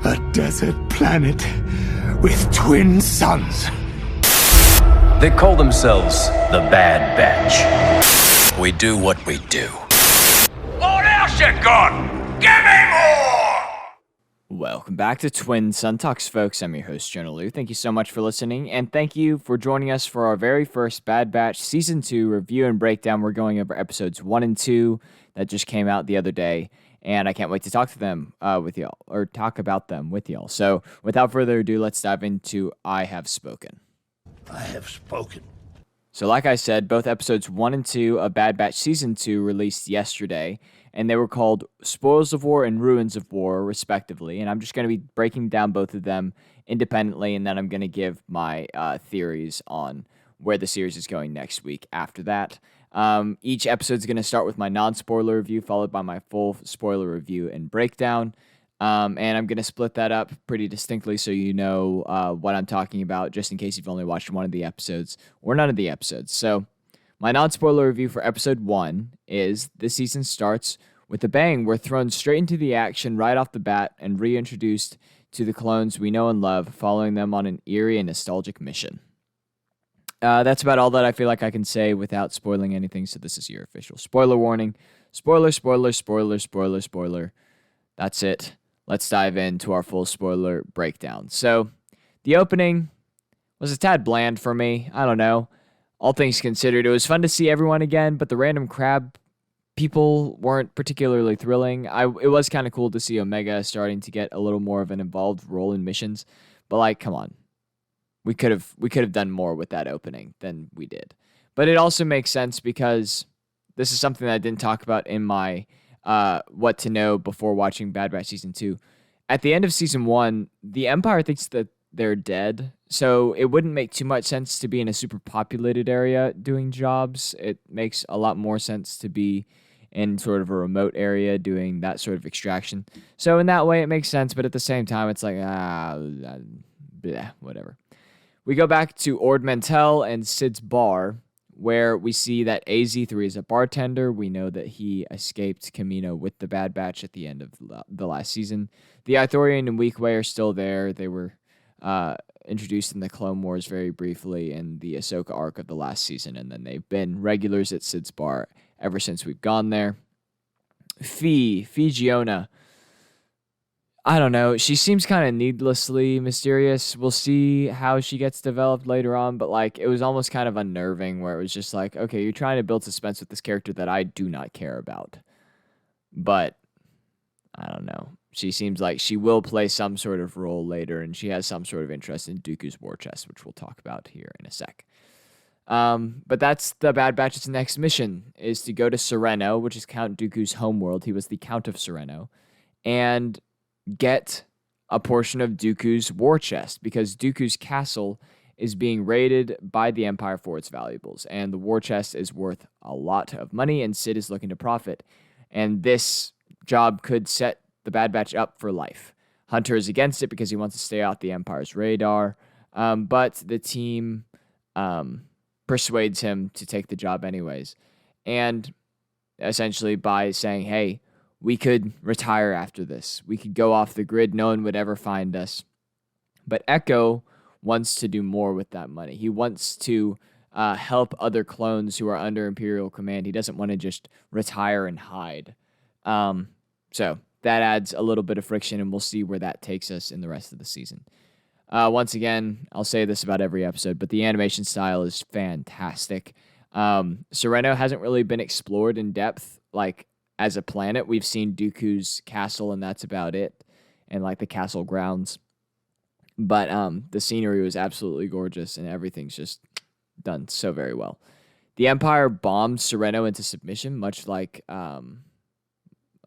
A desert planet with twin suns. They call themselves the Bad Batch. We do what we do. What else you got? Give me more! Welcome back to Twin Sun Talks, folks. I'm your host, Jonah Liu. Thank you so much for listening, and thank you for joining us for our very first Bad Batch Season 2 review and breakdown. We're going over episodes 1 and 2 that just came out the other day, and I can't wait to talk to them with y'all, or talk about them with y'all. So, without further ado, let's dive into I Have Spoken. I have spoken. So like I said, both episodes 1 and 2 of Bad Batch Season 2 released yesterday, and they were called Spoils of War and Ruins of War, respectively. And I'm just going to be breaking down both of them independently, and then I'm going to give my theories on where the series is going next week after that. Each episode is going to start with my non-spoiler review, followed by my full spoiler review and breakdown. And I'm going to split that up pretty distinctly so you know what I'm talking about, just in case you've only watched one of the episodes or none of the episodes. So my non-spoiler review for episode 1 is this season starts with a bang. We're thrown straight into the action right off the bat and reintroduced to the clones we know and love, following them on an eerie and nostalgic mission. That's about all that I feel like I can say without spoiling anything, so this is your official spoiler warning. Spoiler, spoiler, spoiler, spoiler, spoiler. That's it. Let's dive into our full spoiler breakdown. So, the opening was a tad bland for me. I don't know. All things considered, it was fun to see everyone again, but the random crab people weren't particularly thrilling. It was kind of cool to see Omega starting to get a little more of an involved role in missions, but like, come on. We could have done more with that opening than we did. But it also makes sense because this is something that I didn't talk about in my what to know before watching Bad Batch Season 2. At the end of Season 1, the Empire thinks that they're dead, so it wouldn't make too much sense to be in a super populated area doing jobs. It makes a lot more sense to be in sort of a remote area doing that sort of extraction. So in that way, it makes sense, but at the same time, it's like, whatever. We go back to Ord Mantell and Sid's bar, where we see that AZ3 is a bartender. We know that he escaped Camino with the Bad Batch at the end of the last season. The Ithorian and Weequay are still there. They were introduced in the Clone Wars very briefly in the Ahsoka arc of the last season, and then they've been regulars at Sid's bar ever since we've gone there. Fijiona. I don't know. She seems kind of needlessly mysterious. We'll see how she gets developed later on, but like it was almost kind of unnerving where it was just like, okay, you're trying to build suspense with this character that I do not care about. But I don't know. She seems like she will play some sort of role later, and she has some sort of interest in Dooku's war chest, which we'll talk about here in a sec. But that's the Bad Batch's next mission, is to go to Sereno, which is Count Dooku's homeworld. He was the Count of Sereno, and get a portion of Dooku's war chest, because Dooku's castle is being raided by the Empire for its valuables, and the war chest is worth a lot of money, and Sid is looking to profit, and this job could set the Bad Batch up for life. Hunter is against it because he wants to stay off the Empire's radar, but the team persuades him to take the job anyways, and essentially by saying, hey, we could retire after this. We could go off the grid. No one would ever find us. But Echo wants to do more with that money. He wants to help other clones who are under Imperial command. He doesn't want to just retire and hide. So that adds a little bit of friction, and we'll see where that takes us in the rest of the season. Once again, I'll say this about every episode, but the animation style is fantastic. Sereno hasn't really been explored in depth, like, as a planet. We've seen Dooku's castle, and that's about it, and like the castle grounds. But the scenery was absolutely gorgeous, and everything's just done so very well. The Empire bombed Sereno into submission, much like a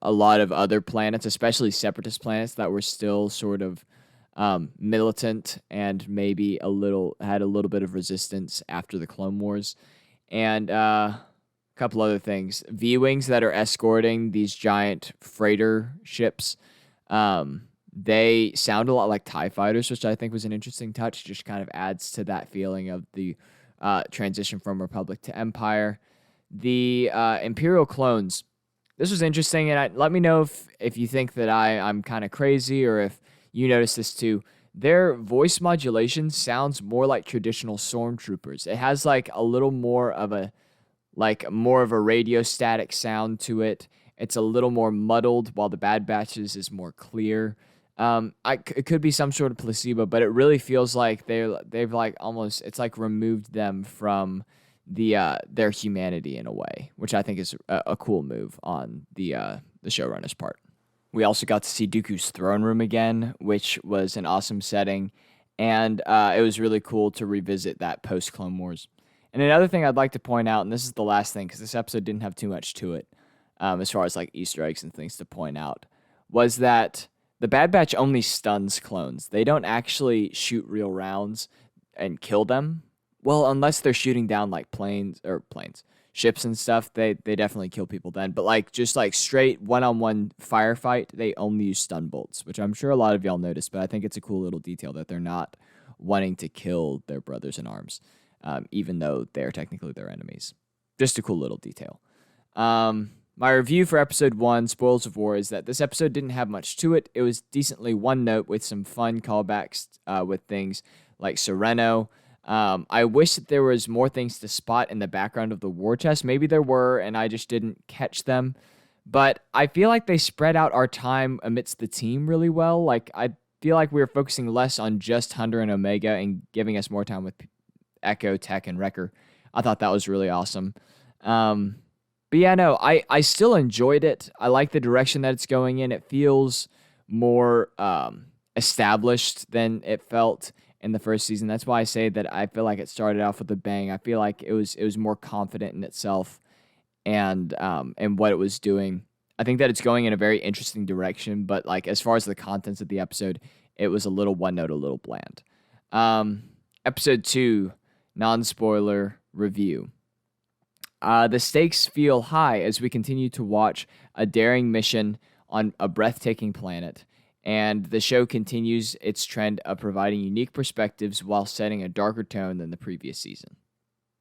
lot of other planets, especially separatist planets that were still sort of militant and maybe had a little bit of resistance after the Clone Wars. And couple other things. V-Wings that are escorting these giant freighter ships, they sound a lot like TIE fighters, which I think was an interesting touch. Just kind of adds to that feeling of the transition from Republic to Empire. The Imperial clones. This was interesting, and let me know if you think that I'm kind of crazy, or if you notice this too. Their voice modulation sounds more like traditional stormtroopers. It has like a little more of a radio static sound to it. It's a little more muddled, while the Bad Batch's is more clear. It could be some sort of placebo, but it really feels like they've like almost, it's like removed them from their humanity in a way, which I think is a cool move on the showrunner's part. We also got to see Dooku's throne room again, which was an awesome setting, and it was really cool to revisit that post Clone Wars. And another thing I'd like to point out, and this is the last thing because this episode didn't have too much to it, as far as like Easter eggs and things to point out, was that the Bad Batch only stuns clones. They don't actually shoot real rounds and kill them. Well, unless they're shooting down like ships and stuff, they definitely kill people then. But like just like straight one-on-one firefight, they only use stun bolts, which I'm sure a lot of y'all noticed, but I think it's a cool little detail that they're not wanting to kill their brothers in arms, even though they're technically their enemies. Just a cool little detail. My review for episode 1, Spoils of War, is that this episode didn't have much to it. It was decently one note with some fun callbacks with things like Sereno. I wish that there was more things to spot in the background of the war chest. Maybe there were, and I just didn't catch them. But I feel like they spread out our time amidst the team really well. Like, I feel like we were focusing less on just Hunter and Omega and giving us more time with Echo, Tech, and Wrecker. I thought that was really awesome. But yeah, no, I still enjoyed it. I like the direction that it's going in. It feels more established than it felt in the first season. That's why I say that I feel like it started off with a bang. I feel like it was more confident in itself and what it was doing. I think that it's going in a very interesting direction, but like as far as the contents of the episode, it was a little one note, a little bland. Episode 2, non-spoiler review. The stakes feel high as we continue to watch a daring mission on a breathtaking planet, and the show continues its trend of providing unique perspectives while setting a darker tone than the previous season.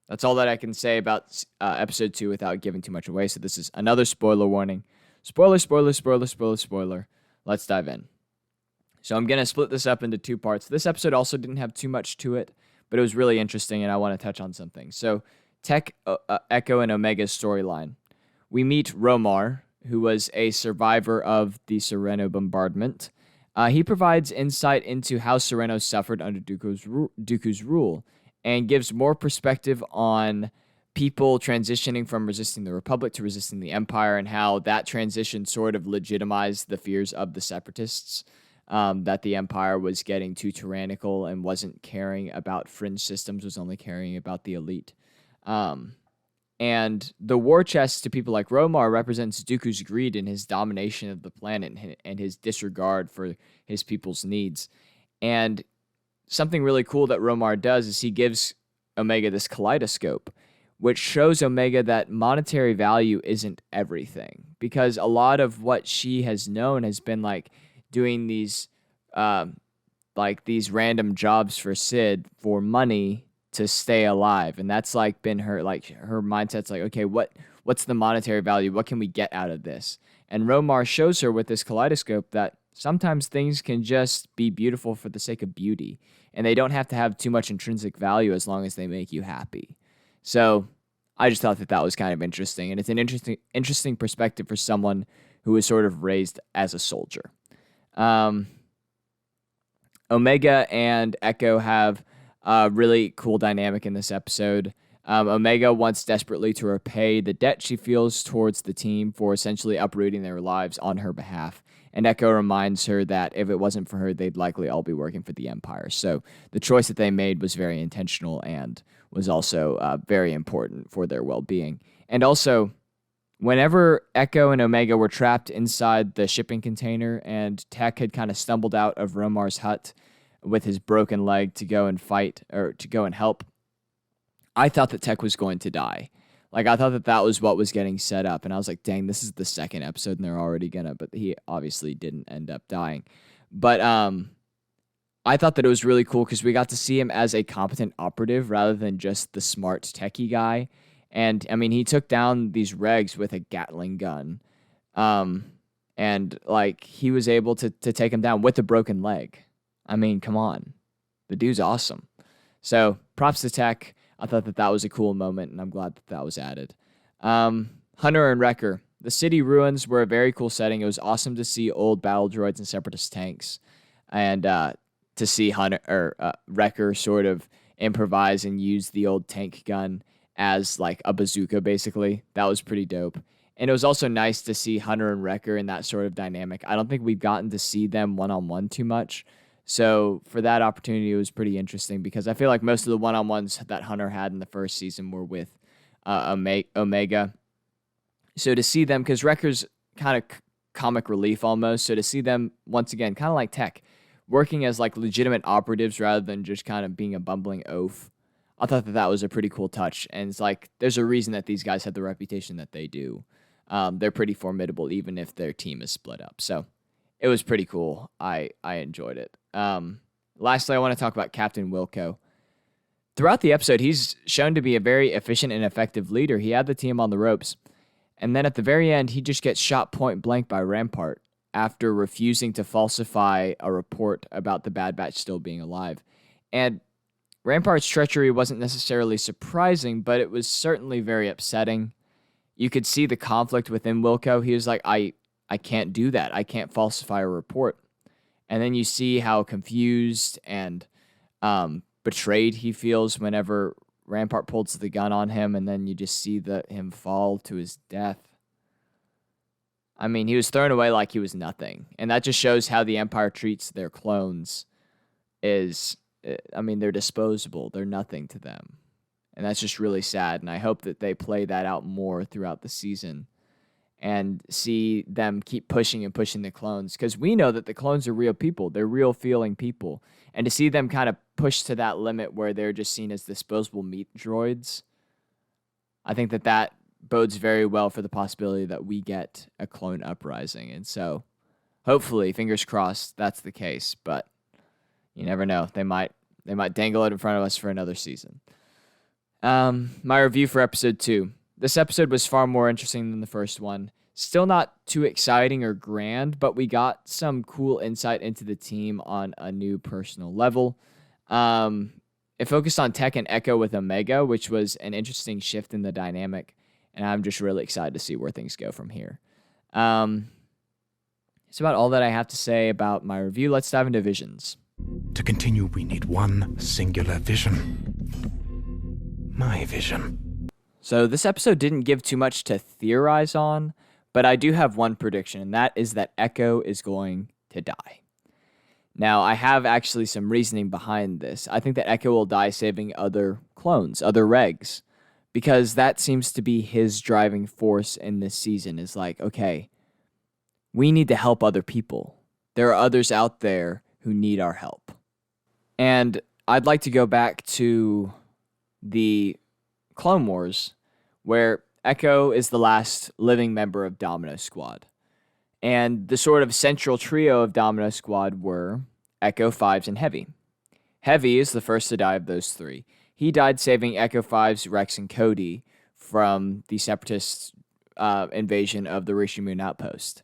That's all that I can say about episode 2 without giving too much away, so this is another spoiler warning. Spoiler, spoiler, spoiler, spoiler, spoiler. Let's dive in. So I'm going to split this up into 2 parts. This episode also didn't have too much to it, but it was really interesting, and I want to touch on some things. So Tech, Echo, and Omega's storyline. We meet Romar, who was a survivor of the Sereno bombardment. He provides insight into how Sereno suffered under Dooku's rule and gives more perspective on people transitioning from resisting the Republic to resisting the Empire and how that transition sort of legitimized the fears of the Separatists, that the Empire was getting too tyrannical and wasn't caring about fringe systems, was only caring about the elite. And the war chest to people like Romar represents Dooku's greed and his domination of the planet and his disregard for his people's needs. And something really cool that Romar does is he gives Omega this kaleidoscope, which shows Omega that monetary value isn't everything. Because a lot of what she has known has been like doing these random jobs for Sid for money to stay alive, and that's like been her mindset's like, okay, what's the monetary value? What can we get out of this? And Romar shows her with this kaleidoscope that sometimes things can just be beautiful for the sake of beauty, and they don't have to have too much intrinsic value as long as they make you happy. So I just thought that was kind of interesting, and it's an interesting perspective for someone who was sort of raised as a soldier. Omega and Echo have a really cool dynamic in this episode. Omega wants desperately to repay the debt she feels towards the team for essentially uprooting their lives on her behalf. And Echo reminds her that if it wasn't for her, they'd likely all be working for the Empire. So the choice that they made was very intentional and was also very important for their well-being. And also, whenever Echo and Omega were trapped inside the shipping container and Tech had kind of stumbled out of Romar's hut with his broken leg to go and fight or to go and help, I thought that Tech was going to die. Like, I thought that was what was getting set up, and I was like, dang, this is the second episode and they're already gonna, but he obviously didn't end up dying. But I thought that it was really cool because we got to see him as a competent operative rather than just the smart techie guy. And I mean, he took down these regs with a Gatling gun. And And like he was able to take him down with a broken leg. I mean, come on. The dude's awesome. So props to Tech. I thought that was a cool moment, and I'm glad that was added. Hunter and Wrecker. The city ruins were a very cool setting. It was awesome to see old battle droids and separatist tanks, and to see Wrecker sort of improvise and use the old tank gun as like a bazooka, basically. That was pretty dope. And it was also nice to see Hunter and Wrecker in that sort of dynamic. I don't think we've gotten to see them one-on-one too much. So for that opportunity, it was pretty interesting because I feel like most of the one-on-ones that Hunter had in the first season were with Omega. So to see them, because Wrecker's kind of comic relief almost, so to see them once again, kind of like Tech, working as like legitimate operatives rather than just kind of being a bumbling oaf, I thought that was a pretty cool touch. And it's like, there's a reason that these guys have the reputation that they do. They're pretty formidable even if their team is split up. So it was pretty cool. I enjoyed it. Lastly, I want to talk about Captain Wilco. Throughout the episode, he's shown to be a very efficient and effective leader. He had the team on the ropes. And then at the very end, he just gets shot point blank by Rampart after refusing to falsify a report about the Bad Batch still being alive. And Rampart's treachery wasn't necessarily surprising, but it was certainly very upsetting. You could see the conflict within Wilco. He was like, I can't do that. I can't falsify a report. And then you see how confused and betrayed he feels whenever Rampart pulls the gun on him, and then you just see him fall to his death. I mean, he was thrown away like he was nothing. And that just shows how the Empire treats their clones they're disposable. They're nothing to them. And that's just really sad. And I hope that they play that out more throughout the season and see them keep pushing and pushing the clones. Because we know that the clones are real people. They're real feeling people. And to see them kind of push to that limit where they're just seen as disposable meat droids, I think that bodes very well for the possibility that we get a clone uprising. And so hopefully, fingers crossed, that's the case. But you never know. They might dangle it in front of us for another season. My review for episode 2. This episode was far more interesting than the first one. Still not too exciting or grand, but we got some cool insight into the team on a new personal level. It focused on Tech and Echo with Omega, which was an interesting shift in the dynamic, and I'm just really excited to see where things go from here. It's about all that I have to say about my review. Let's dive into visions. To continue, we need one singular vision. My vision. So this episode didn't give too much to theorize on, but I do have one prediction, and that is that Echo is going to die. Now, I have actually some reasoning behind this. I think that Echo will die saving other clones, other regs, because that seems to be his driving force in this season is like, okay, we need to help other people. There are others out there who need our help. And I'd like to go back to the Clone Wars, where Echo is the last living member of Domino Squad. And the sort of central trio of Domino Squad were Echo, Fives, and Heavy. Heavy is the first to die of those three. He died saving Echo, Fives, Rex, and Cody from the Separatist invasion of the Rishi Moon Outpost.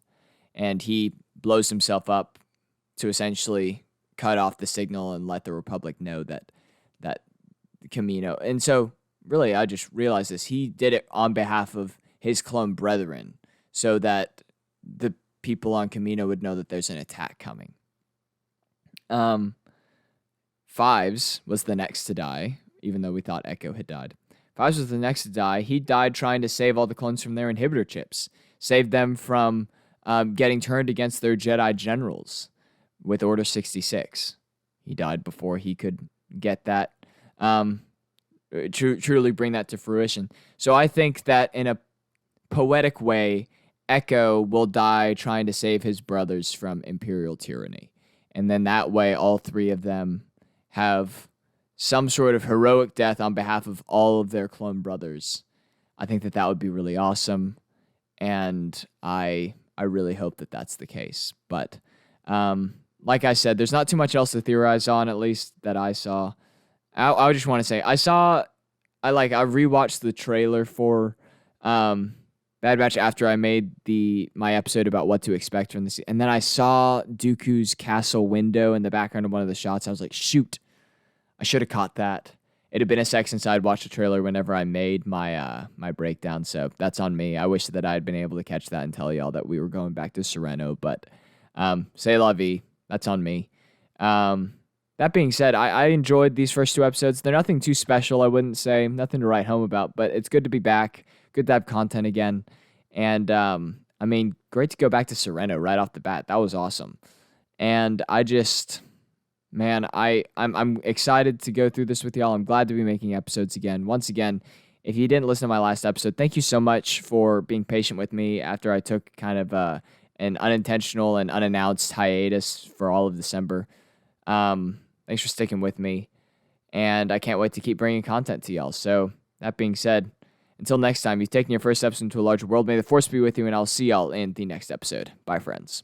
And he blows himself up to essentially cut off the signal and let the Republic know that Kamino. And so, really, I just realized this. He did it on behalf of his clone brethren so that the people on Kamino would know that there's an attack coming. Fives was the next to die, even though we thought Echo had died. Fives was the next to die. He died trying to save all the clones from their inhibitor chips, saved them from getting turned against their Jedi generals with Order 66. He died before he could get that, truly bring that to fruition. So I think that in a poetic way, Echo will die trying to save his brothers from Imperial tyranny. And then that way, all three of them have some sort of heroic death on behalf of all of their clone brothers. I think that would be really awesome. And I really hope that that's the case. But like I said, there's not too much else to theorize on, at least that I saw. I just want to say, I rewatched the trailer for Bad Bad Batch after I made my episode about what to expect from this. And then I saw Dooku's castle window in the background of one of the shots. I was like, shoot, I should have caught that. It had been a sec since I'd watched the trailer whenever I made my my breakdown, so that's on me. I wish that I had been able to catch that and tell y'all that we were going back to Sereno, but c'est la vie. That's on me. That being said, I enjoyed these first 2 episodes. They're nothing too special, I wouldn't say. Nothing to write home about, but it's good to be back. Good to have content again. And, I mean, great to go back to Sereno right off the bat. That was awesome. And I just... Man, I'm excited to go through this with y'all. I'm glad to be making episodes again. Once again, if you didn't listen to my last episode, thank you so much for being patient with me after I took kind of an unintentional and unannounced hiatus for all of December. Thanks for sticking with me, and I can't wait to keep bringing content to y'all. So that being said, until next time, you've taken your first steps into a larger world. May the Force be with you, and I'll see y'all in the next episode. Bye, friends.